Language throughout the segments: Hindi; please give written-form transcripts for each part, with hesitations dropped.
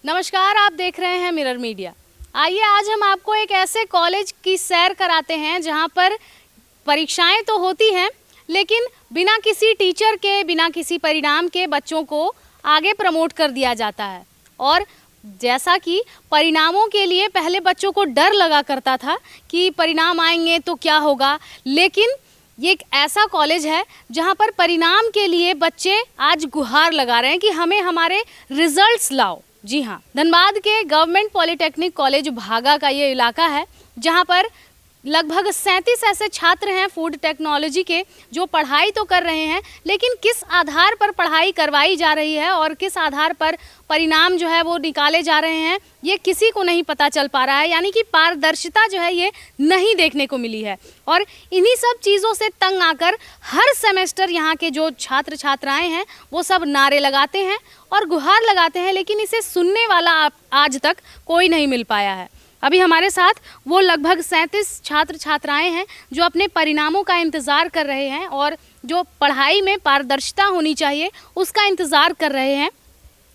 नमस्कार, आप देख रहे हैं मिरर मीडिया। आइए आज हम आपको एक ऐसे कॉलेज की सैर कराते हैं जहां पर परीक्षाएं तो होती हैं, लेकिन बिना किसी टीचर के, बिना किसी परिणाम के बच्चों को आगे प्रमोट कर दिया जाता है। और जैसा कि परिणामों के लिए पहले बच्चों को डर लगा करता था कि परिणाम आएंगे तो क्या होगा, लेकिन ये एक ऐसा कॉलेज है जहां पर परिणाम के लिए बच्चे आज गुहार लगा रहे हैं कि हमें हमारे रिजल्ट्स लाओ। जी हाँ, धनबाद के गवर्नमेंट पॉलिटेक्निक कॉलेज भागा का ये इलाका है जहां पर लगभग 37 ऐसे छात्र हैं फूड टेक्नोलॉजी के जो पढ़ाई तो कर रहे हैं, लेकिन किस आधार पर पढ़ाई करवाई जा रही है और किस आधार पर परिणाम जो है वो निकाले जा रहे हैं, ये किसी को नहीं पता चल पा रहा है। यानी कि पारदर्शिता जो है ये नहीं देखने को मिली है। और इन्हीं सब चीज़ों से तंग आकर हर सेमेस्टर यहाँ के जो छात्र छात्राएँ हैं वो सब नारे लगाते हैं और गुहार लगाते हैं, लेकिन इसे सुनने वाला आज तक कोई नहीं मिल पाया है। अभी हमारे साथ वो लगभग 37 छात्र छात्राएं हैं जो अपने परिणामों का इंतज़ार कर रहे हैं और जो पढ़ाई में पारदर्शिता होनी चाहिए उसका इंतज़ार कर रहे हैं।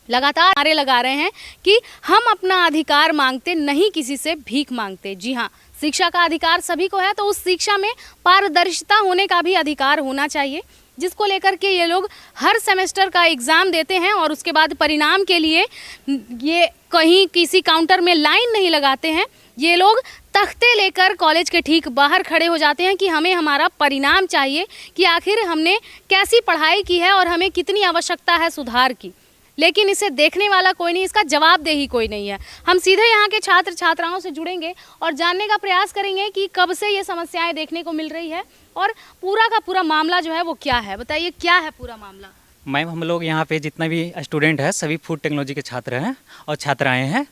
लगातार नारे लगा रहे हैं कि हम अपना अधिकार मांगते, नहीं किसी से भीख मांगते। जी हाँ, शिक्षा का अधिकार सभी को है, तो उस शिक्षा में पारदर्शिता होने का भी अधिकार होना चाहिए, जिसको लेकर के ये लोग हर सेमेस्टर का एग्ज़ाम देते हैं और उसके बाद परिणाम के लिए ये कहीं किसी काउंटर में लाइन नहीं लगाते हैं। ये लोग तख्ते लेकर कॉलेज के ठीक बाहर खड़े हो जाते हैं कि हमें हमारा परिणाम चाहिए कि आखिर हमने कैसी पढ़ाई की है और हमें कितनी आवश्यकता है सुधार की। लेकिन इसे देखने वाला कोई नहीं, इसका जवाबदेही कोई नहीं है। हम सीधे यहाँ के छात्र छात्राओं से जुड़ेंगे और जानने का प्रयास करेंगे कि कब से ये समस्याएं देखने को मिल रही है और पूरा का पूरा मामला जो है वो क्या है। बताइए, क्या है पूरा मामला? मैम, हम लोग यहाँ पे जितना भी स्टूडेंट है सभी फूड टेक्नोलॉजी के छात्र हैं और छात्राएं हैं।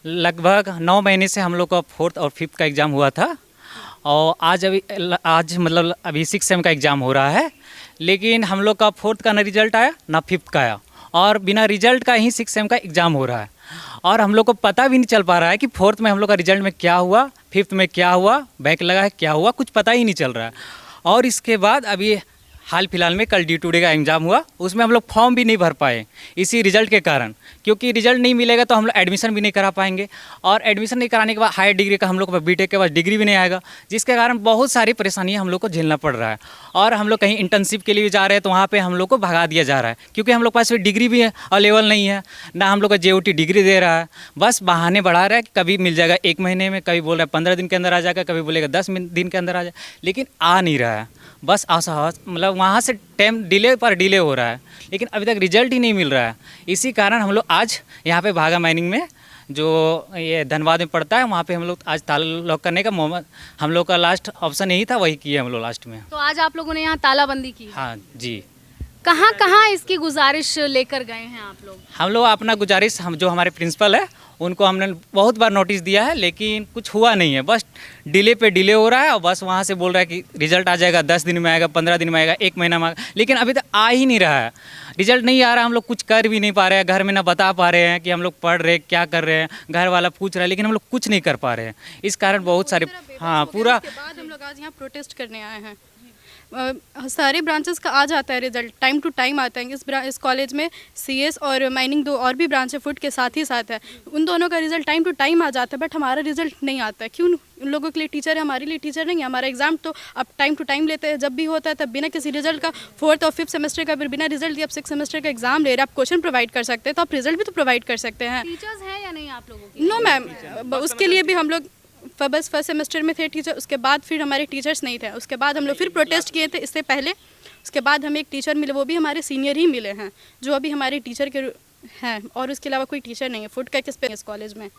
लगभग 9 महीने से हम लोग का 4th और 5th का एग्ज़ाम हुआ था और आज मतलब अभी 6th सेम का एग्ज़ाम हो रहा है, लेकिन हम लोग का 4th का ना रिजल्ट आया ना 5th का आया और बिना रिजल्ट का ही 6th सेम का एग्ज़ाम हो रहा है। और हम लोग को पता भी नहीं चल पा रहा है कि 4th में हम लोग का रिजल्ट में क्या हुआ, 5th में क्या हुआ, बैक लगा है क्या हुआ, कुछ पता ही नहीं चल रहा है। और इसके बाद अभी हाल फिलहाल में कल ड्यू टू डे का एग्ज़ाम हुआ, उसमें हम लोग फॉर्म भी नहीं भर पाए इसी रिजल्ट के कारण, क्योंकि रिजल्ट नहीं मिलेगा तो हम लोग एडमिशन भी नहीं करा पाएंगे और एडमिशन नहीं कराने के बाद हायर डिग्री का हम लोग को बीटेक के बाद डिग्री भी नहीं आएगा, जिसके कारण बहुत सारी परेशानियां हम लोग को झेलना पड़ रहा है। और हम लोग कहीं इंटर्नशिप के लिए जा रहे हैं तो वहाँ पर हम लोग को भगा दिया जा रहा है, क्योंकि हम लोग पास डिग्री भी अवेलेबल नहीं है, ना हम लोग का JOT डिग्री दे रहा है। बस बहाने बढ़ा रहा है कि कभी मिल जाएगा 1 महीने में, कभी बोल रहा है 15 दिन के अंदर आ जाएगा, कभी बोलेगा 10 दिन के अंदर आ जाए, लेकिन आ नहीं रहा है। बस असहज, मतलब वहाँ से टाइम डिले पर डिले हो रहा है, लेकिन अभी तक रिजल्ट ही नहीं मिल रहा है। इसी कारण हम लोग आज यहाँ पे भागा माइनिंग में, जो ये धनबाद में पड़ता है, वहाँ पे हम लोग आज ताला लॉक करने का हम लोग का लास्ट ऑप्शन यही था, वही किया हम लोग लास्ट में। तो आज आप लोगों ने यहाँ तालाबंदी की? हाँ जी। कहाँ कहाँ इसकी गुजारिश लेकर गए हैं आप लोग? हम लोग अपना गुजारिश, हम जो हमारे प्रिंसिपल है उनको हमने बहुत बार नोटिस दिया है, लेकिन कुछ हुआ नहीं है। बस डिले पे डिले हो रहा है और बस वहाँ से बोल रहा है कि रिजल्ट आ जाएगा, 10 दिन में आएगा, 15 दिन में आएगा, 1 महीना में आएगा, लेकिन अभी तक आ ही नहीं रहा है। रिजल्ट नहीं आ रहा, हम लोग कुछ कर भी नहीं पा रहे हैं, घर में ना बता पा रहे हैं कि हम लोग पढ़ रहे हैं, क्या कर रहे हैं, घर वाला पूछ रहा है, लेकिन हम लोग कुछ नहीं कर पा रहे हैं। इस कारण बहुत सारे पूरा बाद हम लोग आज यहाँ प्रोटेस्ट करने आए हैं। सारे ब्रांचेस का आ जाता है रिजल्ट, टाइम टू टाइम आता है। इस कॉलेज में CS और माइनिंग 2 और भी ब्रांच है, फूड के साथ ही साथ है, उन दोनों का रिजल्ट टाइम टू टाइम आ जाता है, बट हमारा रिजल्ट नहीं आता है। क्यों? उन लोगों के लिए टीचर है, हमारे लिए टीचर नहीं है। हमारा एग्जाम तो अब टाइम टू टाइम लेते हैं, जब भी होता है तब बिना किसी रिजल्ट का 4th और 5th सेमेस्टर का फिर बिना रिजल्ट दिए आप 6th सेमेस्टर का एग्जाम ले रहे हैं। आप क्वेश्चन प्रोवाइड कर सकते हैं तो आप रिजल्ट भी तो प्रोवाइड कर सकते हैं। टीचर्स हैं या नहीं आप लोगों के? नो मैम, उसके लिए भी हम लोग बस फर्स्ट सेमेस्टर में थे टीचर, उसके बाद फिर हमारे टीचर्स नहीं थे, उसके बाद हम लोग फिर प्रोटेस्ट किए थे इससे पहले। उसके बाद हमें एक टीचर मिले, वो भी हमारे सीनियर ही मिले हैं जो अभी हमारे टीचर के हैं, और उसके अलावा कोई टीचर नहीं है फूड का किस पे इस कॉलेज में।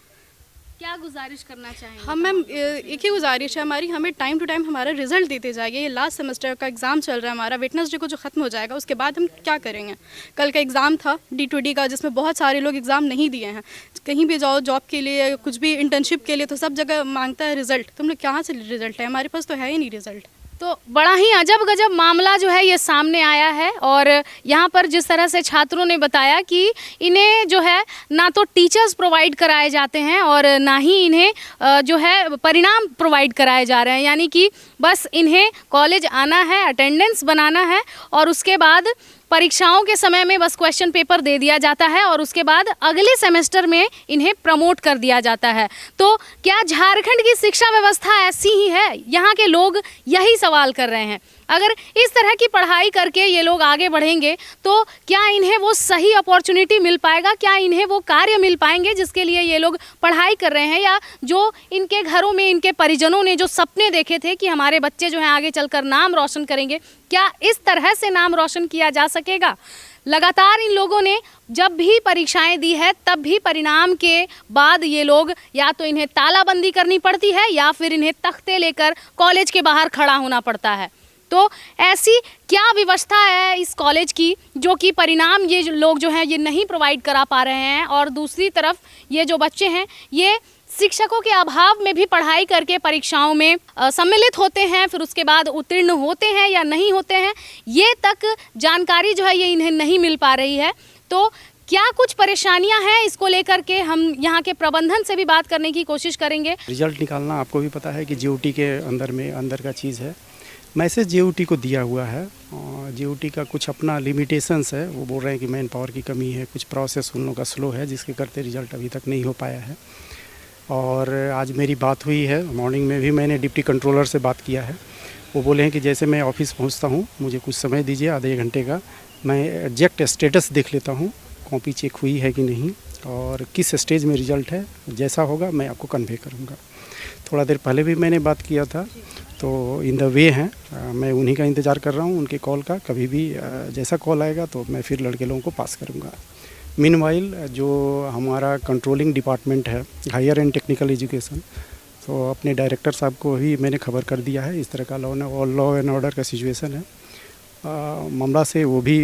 क्या गुजारिश करना चाहेंगे? हम मैम एक ही गुजारिश है हमारी, हमें टाइम टू टाइम हमारा रिजल्ट देते जाइए। ये लास्ट सेमेस्टर का एग्ज़ाम चल रहा है हमारा, वेडनेसडे को जो ख़त्म हो जाएगा उसके बाद हम क्या करेंगे। कल का एग्ज़ाम था D2D का, जिसमें बहुत सारे लोग एग्ज़ाम नहीं दिए हैं। कहीं भी जाओ जॉब के लिए, कुछ भी इंटर्नशिप के लिए, तो सब जगह मांगता है रिजल्ट। तो हम लोग कहाँ से रिजल्ट है, हमारे पास तो है ही नहीं रिजल्ट। तो बड़ा ही अजब गजब मामला जो है ये सामने आया है। और यहाँ पर जिस तरह से छात्रों ने बताया कि इन्हें जो है ना तो टीचर्स प्रोवाइड कराए जाते हैं और ना ही इन्हें जो है परिणाम प्रोवाइड कराए जा रहे हैं, यानी कि बस इन्हें कॉलेज आना है, अटेंडेंस बनाना है और उसके बाद परीक्षाओं के समय में बस क्वेश्चन पेपर दे दिया जाता है और उसके बाद अगले सेमेस्टर में इन्हें प्रमोट कर दिया जाता है। तो क्या झारखंड की शिक्षा व्यवस्था ऐसी ही है? यहाँ के लोग यही सवाल कर रहे हैं। अगर इस तरह की पढ़ाई करके ये लोग आगे बढ़ेंगे तो क्या इन्हें वो सही अपॉर्चुनिटी मिल पाएगा? क्या इन्हें वो कार्य मिल पाएंगे जिसके लिए ये लोग पढ़ाई कर रहे हैं? या जो इनके घरों में इनके परिजनों ने जो सपने देखे थे कि हमारे बच्चे जो हैं आगे चलकर नाम रोशन करेंगे, क्या इस तरह से नाम रोशन किया जा सकेगा? लगातार इन लोगों ने जब भी परीक्षाएं दी है तब भी परिणाम के बाद ये लोग या तो इन्हें तालाबंदी करनी पड़ती है या फिर इन्हें तख्ते लेकर कॉलेज के बाहर खड़ा होना पड़ता है। तो ऐसी क्या व्यवस्था है इस कॉलेज की जो कि परिणाम ये लोग जो हैं ये नहीं प्रोवाइड करा पा रहे हैं, और दूसरी तरफ ये जो बच्चे हैं ये शिक्षकों के अभाव में भी पढ़ाई करके परीक्षाओं में सम्मिलित होते हैं, फिर उसके बाद उत्तीर्ण होते हैं या नहीं होते हैं, ये तक जानकारी जो है ये इन्हें नहीं मिल पा रही है। तो क्या कुछ परेशानियां हैं इसको लेकर के हम यहाँ के प्रबंधन से भी बात करने की कोशिश करेंगे। रिजल्ट निकालना आपको भी पता है कि जीओटी के अंदर का चीज़ है। मैसेज जीओटी को दिया हुआ है और जीओटी का कुछ अपना लिमिटेशंस है। वो बोल रहे हैं कि मैन पावर की कमी है, कुछ प्रोसेस उन लोगों का स्लो है जिसके करते रिज़ल्ट अभी तक नहीं हो पाया है। और आज मेरी बात हुई है, मॉर्निंग में भी मैंने डिप्टी कंट्रोलर से बात किया है। वो बोले हैं कि जैसे मैं ऑफिस पहुंचता हूं मुझे कुछ समय दीजिए, आधे घंटे का, मैं एग्जैक्ट स्टेटस देख लेता हूं, कॉपी चेक हुई है कि नहीं और किस स्टेज में रिज़ल्ट है, जैसा होगा मैं आपको कन्वे करूँगा। थोड़ा देर पहले भी मैंने बात किया था, तो इन द वे हैं, मैं उन्हीं का इंतज़ार कर रहा हूँ, उनके कॉल का। कभी भी जैसा कॉल आएगा तो मैं फिर लड़के लोगों को पास करूँगा। मीनवाइल जो हमारा कंट्रोलिंग डिपार्टमेंट है हायर एंड टेक्निकल एजुकेशन, तो अपने डायरेक्टर साहब को भी मैंने खबर कर दिया है इस तरह का लॉ एंड ऑर्डर का सिचुएशन है। मामला से वो भी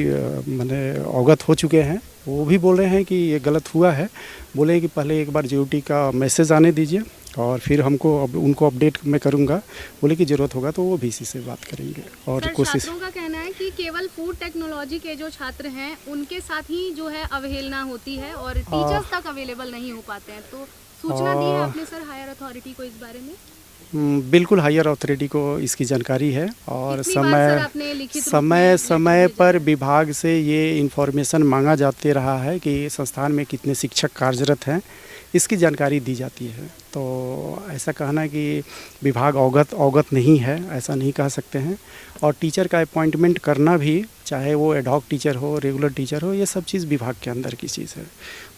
मैंने अवगत हो चुके हैं। वो भी बोल रहे हैं कि ये गलत हुआ है, बोले कि पहले एक बार जीओटी का मैसेज आने दीजिए और फिर उनको अपडेट मैं करूंगा। बोले कि ज़रूरत होगा तो वो VC से बात करेंगे। और कोशिश, छात्रों का कहना है कि केवल फूड टेक्नोलॉजी के जो छात्र हैं उनके साथ ही जो है अवहेलना होती है और टीचर्स तक अवेलेबल नहीं हो पाते हैं। तो सूचना दी है आपने सर हायर अथॉरिटी को इस बारे में? बिल्कुल हायर अथॉरिटी को इसकी जानकारी है और समय समय पर विभाग से ये इन्फॉर्मेशन मांगा जाते रहा है कि संस्थान में कितने शिक्षक कार्यरत हैं, इसकी जानकारी दी जाती है। तो ऐसा कहना कि विभाग अवगत नहीं है, ऐसा नहीं कह सकते हैं। और टीचर का अपॉइंटमेंट करना भी, चाहे वो एडहॉक टीचर हो, रेगुलर टीचर हो, ये सब चीज़ विभाग के अंदर की चीज़ है।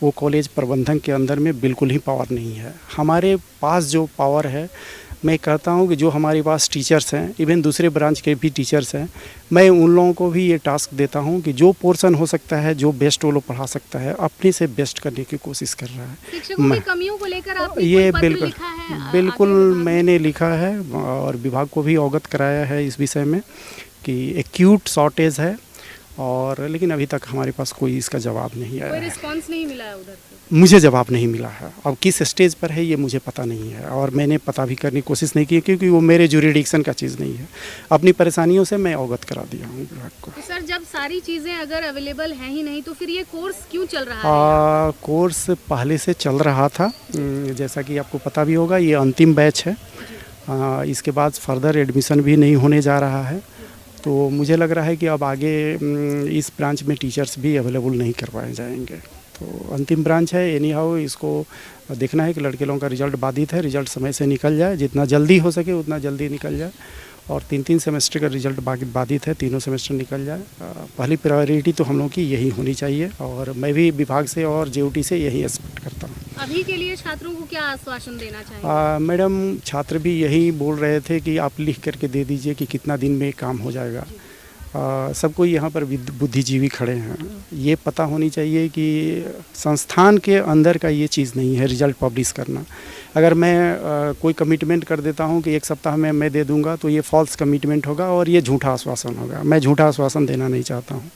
वो कॉलेज प्रबंधन के अंदर में बिल्कुल ही पावर नहीं है। हमारे पास जो पावर है, मैं कहता हूँ कि जो हमारे पास टीचर्स हैं, इवन दूसरे ब्रांच के भी टीचर्स हैं, मैं उन लोगों को भी ये टास्क देता हूँ कि जो पोर्शन हो सकता है, जो बेस्ट वो लोग पढ़ा सकता है, अपने से बेस्ट करने की कोशिश कर रहा है। शिक्षकों की कमियों को लेकर आपने ये कोई पत्र लिखा है? बिल्कुल मैंने लिखा है और विभाग को भी अवगत कराया है इस विषय में कि एक्यूट शॉर्टेज है, और लेकिन अभी तक हमारे पास कोई इसका जवाब नहीं आया कोई है। रिस्पांस नहीं मिला है उधर से? मुझे जवाब नहीं मिला है। अब किस स्टेज पर है ये मुझे पता नहीं है और मैंने पता भी करने की कोशिश नहीं की क्योंकि वो मेरे ज्यूरिडिक्शन का चीज़ नहीं है। अपनी परेशानियों से मैं अवगत करा दिया हूँ विभाग को। तो सर जब सारी चीज़ें अगर अवेलेबल हैं ही नहीं तो फिर ये कोर्स क्यों चल रहा है? कोर्स पहले से चल रहा था, जैसा कि आपको पता भी होगा, ये अंतिम बैच है। इसके बाद फर्दर एडमिशन भी नहीं होने जा रहा है। तो मुझे लग रहा है कि अब आगे इस ब्रांच में टीचर्स भी अवेलेबल नहीं करवाए जाएंगे। तो अंतिम ब्रांच है, एनी हाउ इसको देखना है कि लड़के लोगों का रिजल्ट बाधित है, रिजल्ट समय से निकल जाए, जितना जल्दी हो सके उतना जल्दी निकल जाए। और 3 सेमेस्टर का रिजल्ट बाधित है, तीनों सेमेस्टर निकल जाए। पहली प्रायोरिटी तो हम लोग की यही होनी चाहिए और मैं भी विभाग से और जीओटी से यही एक्सपेक्ट करता हूँ। अभी के लिए छात्रों को क्या आश्वासन देना चाहिए? मैडम, छात्र भी यही बोल रहे थे कि आप लिख करके दे दीजिए कि कितना दिन में काम हो जाएगा। सबको यहाँ पर बुद्धिजीवी खड़े हैं, ये पता होनी चाहिए कि संस्थान के अंदर का ये चीज़ नहीं है रिजल्ट पब्लिश करना। अगर मैं कोई कमिटमेंट कर देता हूँ कि 1 सप्ताह में मैं दे दूँगा तो ये फॉल्स कमिटमेंट होगा और ये झूठा आश्वासन होगा। मैं झूठा आश्वासन देना नहीं चाहता हूँ।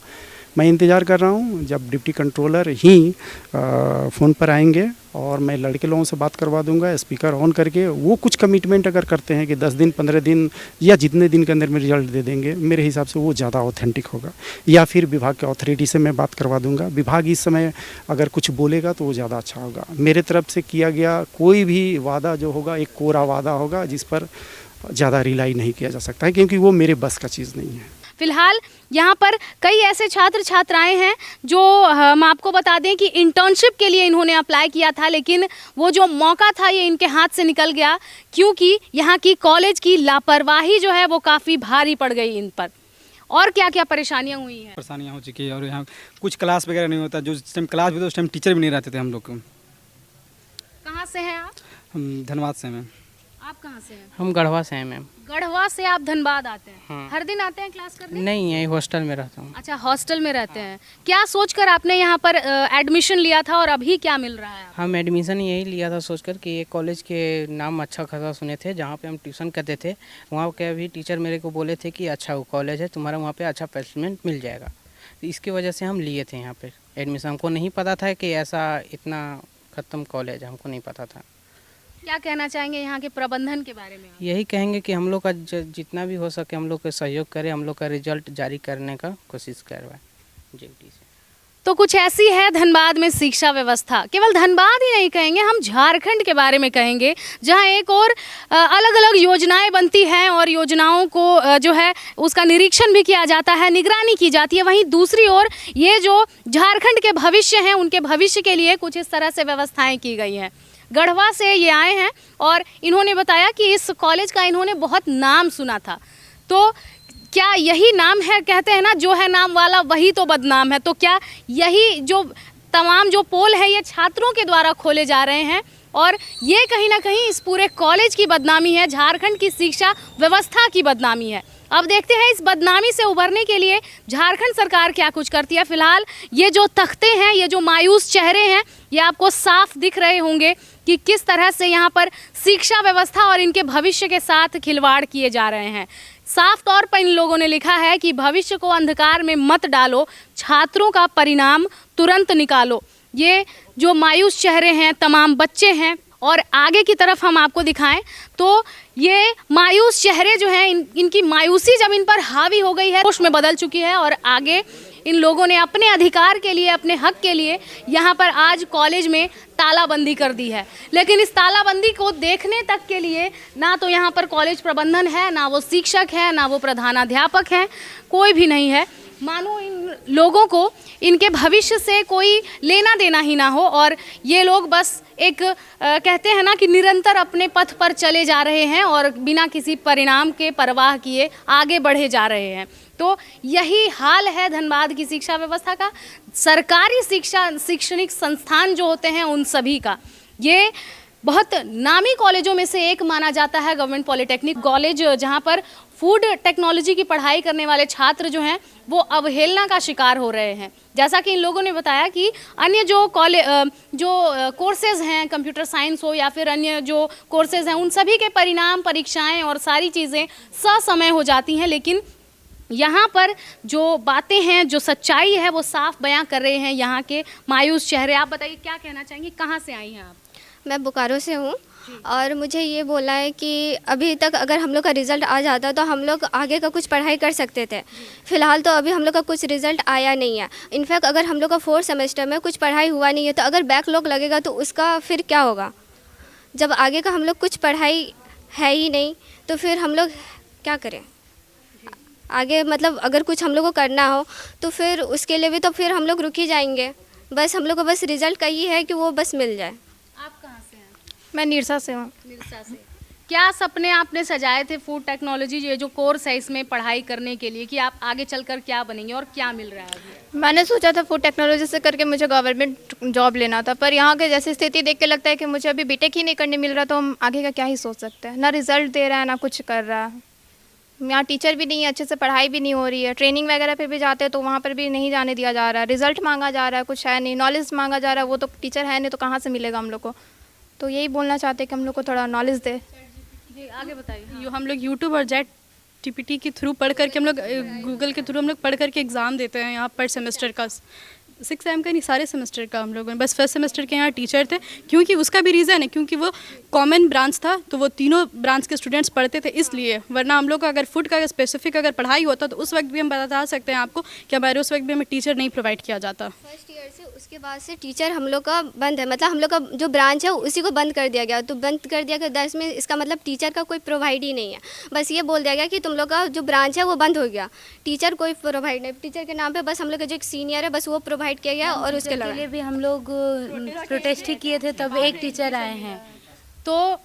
मैं इंतज़ार कर रहा हूँ जब डिप्टी कंट्रोलर ही फ़ोन पर आएंगे और मैं लड़के लोगों से बात करवा दूंगा स्पीकर ऑन करके। वो कुछ कमिटमेंट अगर करते हैं कि 10 दिन 15 दिन या जितने दिन के अंदर में रिजल्ट दे देंगे, मेरे हिसाब से वो ज़्यादा ऑथेंटिक होगा। या फिर विभाग के अथॉरिटी से मैं बात करवा दूंगा। विभाग इस समय अगर कुछ बोलेगा तो वो ज़्यादा अच्छा होगा। मेरे तरफ से किया गया कोई भी वादा जो होगा एक कोरा वादा होगा जिस पर ज़्यादा रिलाई नहीं किया जा सकता है क्योंकि वो मेरे बस का चीज़ नहीं है। फिलहाल यहाँ पर कई ऐसे छात्र छात्राएं हैं जो हम आपको बता दें कि इंटर्नशिप के लिए इन्होंने अप्लाई किया था, लेकिन वो जो मौका था ये इनके हाथ से निकल गया, क्योंकि यहाँ की कॉलेज की लापरवाही जो है वो काफ़ी भारी पड़ गई इन पर। और क्या क्या परेशानियाँ हुई हैं? परेशानियाँ हो चुकी है और यहाँ कुछ क्लास वगैरह नहीं होता, जो जिस टाइम क्लास भी तो उस टाइम टीचर भी नहीं रहते थे हम लोग को। कहाँ से हैं आप? हम धनबाद से मैम। आप कहाँ से हैं? हम गढ़वा से हैं मैम। गढ़वा से आप धनबाद आते हैं? हाँ। हर दिन आते हैं क्लास करने? नहीं, यही हॉस्टल में रहता हूँ। अच्छा, हॉस्टल में रहते हैं। क्या सोचकर आपने यहाँ पर एडमिशन लिया था और अभी क्या मिल रहा है आपको? हम एडमिशन यही लिया था सोचकर कि ये कॉलेज के नाम अच्छा खासा सुने थे, जहाँ पे हम ट्यूशन करते थे। वहाँ के अभी टीचर मेरे को बोले थे कि अच्छा वो कॉलेज है, तुम्हारा वहाँ पे अच्छा प्लेसमेंट मिल जाएगा। तो इसकी वजह से हम लिए थे यहाँ पे एडमिशन। हमको नहीं पता था कि ऐसा इतना ख़त्म कॉलेज, हमको नहीं पता था। क्या कहना चाहेंगे यहाँ के प्रबंधन के बारे में आप? यही कहेंगे कि हम लोग का जितना भी हो सके हम लोग का सहयोग करें, हम लोग का रिजल्ट जारी करने का कोशिश करवाएं जेटी से। तो कुछ ऐसी है धनबाद में शिक्षा व्यवस्था। केवल धनबाद ही नहीं कहेंगे, हम झारखंड के बारे में कहेंगे, जहां एक और अलग अलग योजनाएं बनती हैं और योजनाओं को जो है उसका निरीक्षण भी किया जाता है, निगरानी की जाती है। वहीं दूसरी ओर ये जो झारखंड के भविष्य हैं, उनके भविष्य के लिए कुछ इस तरह से व्यवस्थाएं की गई हैं। गढ़वा से ये आए हैं और इन्होंने बताया कि इस कॉलेज का इन्होंने बहुत नाम सुना था। तो क्या यही नाम है? कहते हैं ना, जो है नाम वाला वही तो बदनाम है। तो क्या यही जो तमाम जो पोल है ये छात्रों के द्वारा खोले जा रहे हैं और ये कहीं ना कहीं इस पूरे कॉलेज की बदनामी है, झारखंड की शिक्षा व्यवस्था की बदनामी है। अब देखते हैं इस बदनामी से उभरने के लिए झारखंड सरकार क्या कुछ करती है। फिलहाल ये जो तख्ते हैं, ये जो मायूस चेहरे हैं, ये आपको साफ दिख रहे होंगे कि किस तरह से यहाँ पर शिक्षा व्यवस्था और इनके भविष्य के साथ खिलवाड़ किए जा रहे हैं। साफ तौर पर इन लोगों ने लिखा है कि भविष्य को अंधकार में मत डालो, छात्रों का परिणाम तुरंत निकालो। ये जो मायूस चेहरे हैं, तमाम बच्चे हैं, और आगे की तरफ हम आपको दिखाएं तो ये मायूस चेहरे जो हैं, इनकी मायूसी जब इन पर हावी हो गई है, होश में बदल चुकी है और आगे इन लोगों ने अपने अधिकार के लिए, अपने हक के लिए यहाँ पर आज कॉलेज में तालाबंदी कर दी है। लेकिन इस तालाबंदी को देखने तक के लिए ना तो यहाँ पर कॉलेज प्रबंधन है, ना वो शिक्षक है, ना वो प्रधानाध्यापक हैं, कोई भी नहीं है। मानो इन लोगों को इनके भविष्य से कोई लेना देना ही ना हो और ये लोग बस एक कहते हैं ना कि निरंतर अपने पथ पर चले जा रहे हैं और बिना किसी परिणाम के परवाह किए आगे बढ़े जा रहे हैं। तो यही हाल है धनबाद की शिक्षा व्यवस्था का, सरकारी शैक्षणिक संस्थान जो होते हैं उन सभी का। ये बहुत नामी कॉलेजों में से एक माना जाता है गवर्नमेंट पॉलिटेक्निक कॉलेज, जहाँ पर फूड टेक्नोलॉजी की पढ़ाई करने वाले छात्र जो हैं वो अवहेलना का शिकार हो रहे हैं। जैसा कि इन लोगों ने बताया कि अन्य जो कोर्सेज़ हैं, कंप्यूटर साइंस हो या फिर अन्य जो कोर्सेज़ हैं, उन सभी के परिणाम, परीक्षाएं और सारी चीज़ें ससमय हो जाती हैं, लेकिन यहाँ पर जो बातें हैं, जो सच्चाई है, वो साफ बयां कर रहे हैं यहाँ के मायूस चेहरे। आप बताइए क्या कहना चाहेंगी, कहाँ से आई हैं आप? मैं बोकारो से हूँ और मुझे ये बोला है कि अभी तक अगर हम लोग का रिज़ल्ट आ जाता तो हम लोग आगे का कुछ पढ़ाई कर सकते थे। फ़िलहाल तो अभी हम लोग का कुछ रिज़ल्ट आया नहीं है। इनफैक्ट अगर हम लोग का 4th सेमेस्टर में कुछ पढ़ाई हुआ नहीं है तो अगर बैकलॉग लगेगा तो उसका फिर क्या होगा? जब आगे का हम लोग कुछ पढ़ाई है ही नहीं तो फिर हम लोग क्या करें आगे? मतलब अगर कुछ हम लोग को करना हो तो फिर उसके लिए भी तो फिर हम लोग रुक ही जाएंगे। बस हम लोग को बस रिज़ल्ट का ही है कि वो बस मिल जाए। आप कहाँ से हैं? मैं निरसा से हूँ। निरसा से। क्या सपने आपने सजाए थे फूड टेक्नोलॉजी ये जो कोर्स है इसमें पढ़ाई करने के लिए कि आप आगे चलकर क्या बनेंगे और क्या मिल रहा है अभी? मैंने सोचा था फूड टेक्नोलॉजी से करके मुझे गवर्नमेंट जॉब लेना था, पर यहाँ के जैसी स्थिति देख के लगता है कि मुझे अभी बीटेक ही नहीं करने मिल रहा, तो हम आगे का क्या ही सोच सकते हैं। ना रिज़ल्ट दे रहा है, ना कुछ कर रहा है। यहाँ टीचर भी नहीं है, अच्छे से पढ़ाई भी नहीं हो रही है। ट्रेनिंग वगैरह पे भी जाते हैं तो वहाँ पर भी नहीं जाने दिया जा रहा है। रिज़ल्ट मांगा जा रहा है, कुछ है नहीं। नॉलेज मांगा जा रहा है, वो तो टीचर है नहीं तो कहाँ से मिलेगा हम लोग को। तो यही बोलना चाहते हैं कि हम लोग को थोड़ा नॉलेज दे। जी आगे बताइए। हम लोग यूट्यूब और जेट टीपीटी के थ्रू पढ़ करके, हम लोग गूगल के थ्रू हम लोग पढ़ करके एग्ज़ाम देते हैं यहाँ पर सेमेस्टर का। 6 सेम का नहीं, सारे सेमेस्टर का हम लोगों ने, बस फर्स्ट सेमेस्टर के यहाँ टीचर थे, क्योंकि उसका भी रीज़न है क्योंकि वो कॉमन ब्रांच था, तो वो तीनों ब्रांच के स्टूडेंट्स पढ़ते थे इसलिए। वरना हम लोग का अगर फूड का स्पेसिफिक अगर पढ़ाई होता तो उस वक्त भी हम बता सकते हैं आपको कि हमारे उस वक्त भी हमें टीचर नहीं प्रोवाइड किया जाता। फर्स्ट ईयर से उसके बाद से टीचर हम लोग का बंद है, मतलब हम लोग का जो ब्रांच है उसी को बंद कर दिया गया। तो बंद कर दिया गया 10 में, इसका मतलब टीचर का कोई प्रोवाइड ही नहीं है। बस ये बोल दिया गया कि तुम लोग का जो ब्रांच है वो बंद हो गया, टीचर कोई प्रोवाइड नहीं। टीचर के नाम पे बस हम लोग का जो एक सीनियर है बस वो प्रोवाइड किया गया और उसके लिए भी हम लोग प्रोटेस्ट ही किए थे, तब एक टीचर आए हैं। तो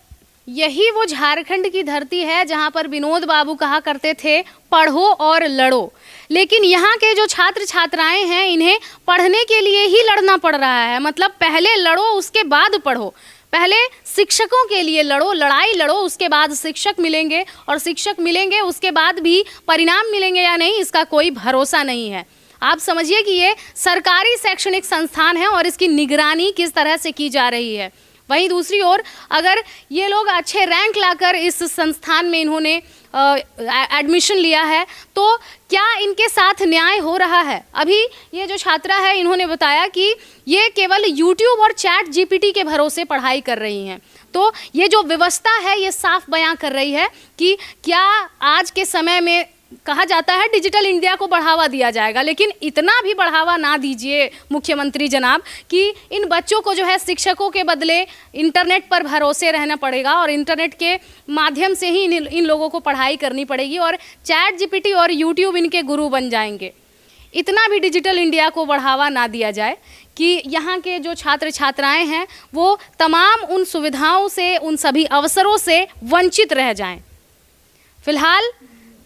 यही वो झारखंड की धरती है जहां पर विनोद बाबू कहा करते थे पढ़ो और लड़ो, लेकिन यहाँ के जो छात्र छात्राएं हैं इन्हें पढ़ने के लिए ही लड़ना पड़ रहा है। मतलब पहले लड़ो उसके बाद पढ़ो, पहले शिक्षकों के लिए लड़ो, लड़ाई लड़ो, उसके बाद शिक्षक मिलेंगे, और शिक्षक मिलेंगे उसके बाद भी परिणाम मिलेंगे या नहीं इसका कोई भरोसा नहीं है। आप समझिए कि ये सरकारी शैक्षणिक संस्थान है और इसकी निगरानी किस तरह से की जा रही है। वहीं दूसरी ओर अगर ये लोग अच्छे रैंक लाकर इस संस्थान में इन्होंने एडमिशन लिया है तो क्या इनके साथ न्याय हो रहा है? अभी ये जो छात्रा है इन्होंने बताया कि ये केवल YouTube और चैट GPT के भरोसे पढ़ाई कर रही हैं। तो ये जो व्यवस्था है ये साफ बयां कर रही है कि क्या आज के समय में कहा जाता है डिजिटल इंडिया को बढ़ावा दिया जाएगा, लेकिन इतना भी बढ़ावा ना दीजिए मुख्यमंत्री जनाब कि इन बच्चों को जो है शिक्षकों के बदले इंटरनेट पर भरोसे रहना पड़ेगा और इंटरनेट के माध्यम से ही इन लोगों को पढ़ाई करनी पड़ेगी और चैट GPT और YouTube इनके गुरु बन जाएंगे। इतना भी डिजिटल इंडिया को बढ़ावा ना दिया जाए कि यहाँ के जो छात्र छात्राएँ हैं वो तमाम उन सुविधाओं से, उन सभी अवसरों से वंचित रह जाएँ। फिलहाल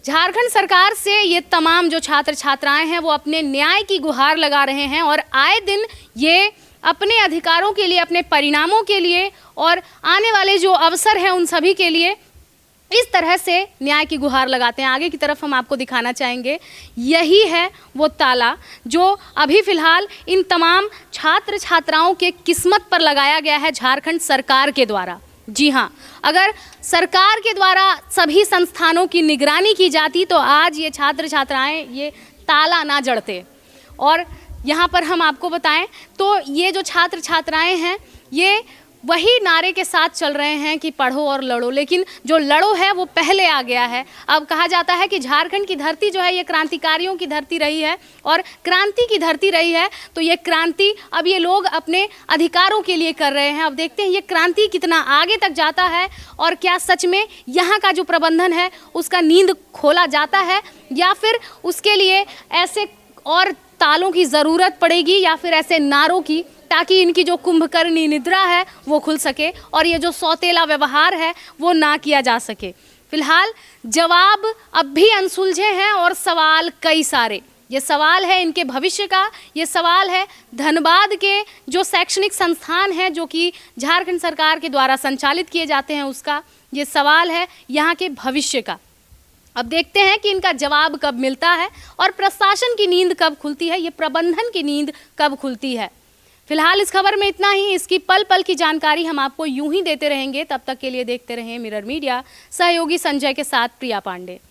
झारखंड सरकार से ये तमाम जो छात्र छात्राएं हैं वो अपने न्याय की गुहार लगा रहे हैं और आए दिन ये अपने अधिकारों के लिए, अपने परिणामों के लिए और आने वाले जो अवसर हैं उन सभी के लिए इस तरह से न्याय की गुहार लगाते हैं। आगे की तरफ हम आपको दिखाना चाहेंगे, यही है वो ताला जो अभी फ़िलहाल इन तमाम छात्र छात्राओं के किस्मत पर लगाया गया है झारखंड सरकार के द्वारा। जी हाँ, अगर सरकार के द्वारा सभी संस्थानों की निगरानी की जाती तो आज ये छात्र छात्राएं ये ताला ना जड़ते। और यहाँ पर हम आपको बताएं तो ये जो छात्र छात्राएं हैं ये वही नारे के साथ चल रहे हैं कि पढ़ो और लड़ो, लेकिन जो लड़ो है वो पहले आ गया है। अब कहा जाता है कि झारखंड की धरती जो है ये क्रांतिकारियों की धरती रही है और क्रांति की धरती रही है, तो ये क्रांति अब ये लोग अपने अधिकारों के लिए कर रहे हैं। अब देखते हैं ये क्रांति कितना आगे तक जाता है और क्या सच में यहाँ का जो प्रबंधन है उसका नींद खोला जाता है या फिर उसके लिए ऐसे और तालों की ज़रूरत पड़ेगी या फिर ऐसे नारों की, ताकि इनकी जो कुंभकर्णी निद्रा है वो खुल सके और ये जो सौतेला व्यवहार है वो ना किया जा सके। फिलहाल जवाब अब भी अनसुलझे हैं और सवाल कई सारे। ये सवाल है इनके भविष्य का, ये सवाल है धनबाद के जो शैक्षणिक संस्थान हैं जो कि झारखंड सरकार के द्वारा संचालित किए जाते हैं उसका, ये सवाल है यहाँ के भविष्य का। अब देखते हैं कि इनका जवाब कब मिलता है और प्रशासन की नींद कब खुलती है, ये प्रबंधन की नींद कब खुलती है। फिलहाल इस खबर में इतना ही। इसकी पल पल की जानकारी हम आपको यूं ही देते रहेंगे। तब तक के लिए देखते रहें मिरर मीडिया। सहयोगी संजय के साथ प्रिया पांडे।